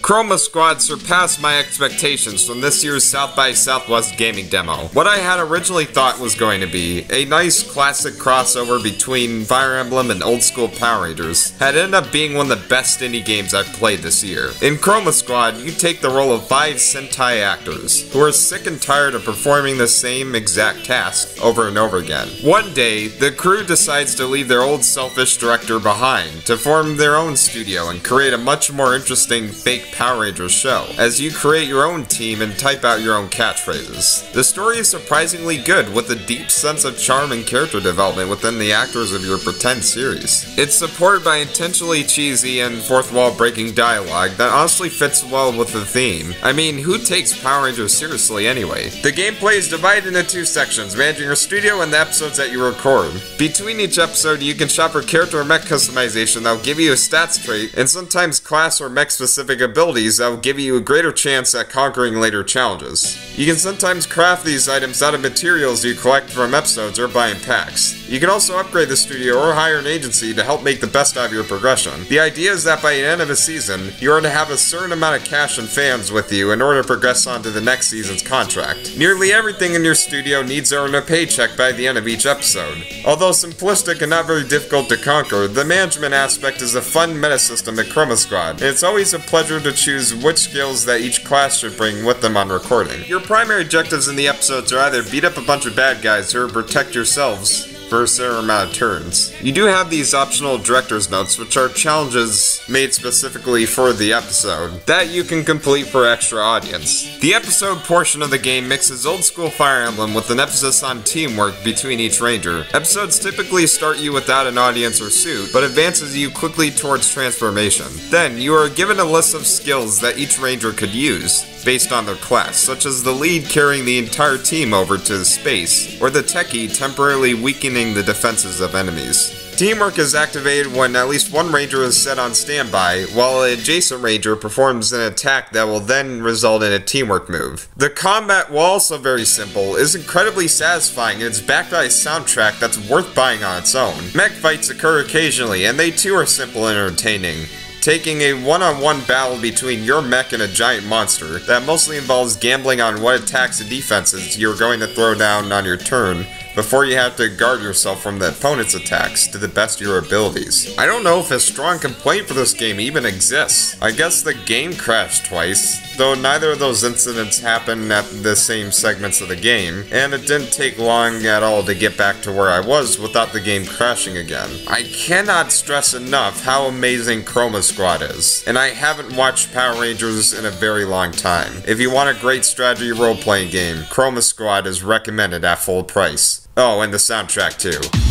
Chroma Squad surpassed my expectations from this year's South by Southwest gaming demo. What I had originally thought was going to be a nice classic crossover between Fire Emblem and old school Power Rangers had ended up being one of the best indie games I've played this year. In Chroma Squad, you take the role of 5 Sentai actors who are sick and tired of performing the same exact task over and over again. One day, the crew decides to leave their old selfish director behind to form their own studio and create a much more interesting fake Power Rangers show, as you create your own team and type out your own catchphrases. The story is surprisingly good, with a deep sense of charm and character development within the actors of your pretend series. It's supported by intentionally cheesy and fourth wall breaking dialogue that honestly fits well with the theme. I mean, who takes Power Rangers seriously anyway? The gameplay is divided into 2 sections, managing your studio and the episodes that you record. Between each episode, you can shop for character or mech customization that will give you a stats trait, and sometimes class or mech specific abilities that will give you a greater chance at conquering later challenges. You can sometimes craft these items out of materials you collect from episodes or buy in packs. You can also upgrade the studio or hire an agency to help make the best out of your progression. The idea is that by the end of a season, you are to have a certain amount of cash and fans with you in order to progress on to the next season's contract. Nearly everything in your studio needs to earn a paycheck by the end of each episode. Although simplistic and not very difficult to conquer, the management aspect is a fun meta system at Chroma Squad, and it's always a pleasure to choose which skills that each class should bring with them on recording. Your primary objectives in the episodes are either beat up a bunch of bad guys or protect yourselves for a certain amount of turns. You do have these optional director's notes, which are challenges made specifically for the episode that you can complete for extra audience. The episode portion of the game mixes old school Fire Emblem with an emphasis on teamwork between each ranger. Episodes typically start you without an audience or suit, but advances you quickly towards transformation. Then, you are given a list of skills that each ranger could use based on their class, such as the lead carrying the entire team over to space, or the techie temporarily weakening the defenses of enemies. Teamwork is activated when at least one ranger is set on standby, while an adjacent ranger performs an attack that will then result in a teamwork move. The combat, while also very simple, is incredibly satisfying, and it's backed by a soundtrack that's worth buying on its own. Mech fights occur occasionally, and they too are simple and entertaining, taking a one-on-one battle between your mech and a giant monster that mostly involves gambling on what attacks and defenses you're going to throw down on your turn before you have to guard yourself from the opponent's attacks to the best of your abilities. I don't know if a strong complaint for this game even exists. I guess the game crashed twice, though neither of those incidents happened at the same segments of the game, and it didn't take long at all to get back to where I was without the game crashing again. I cannot stress enough how amazing Chroma Squad is, and I haven't watched Power Rangers in a very long time. If you want a great strategy role-playing game, Chroma Squad is recommended at full price. Oh, and the soundtrack too.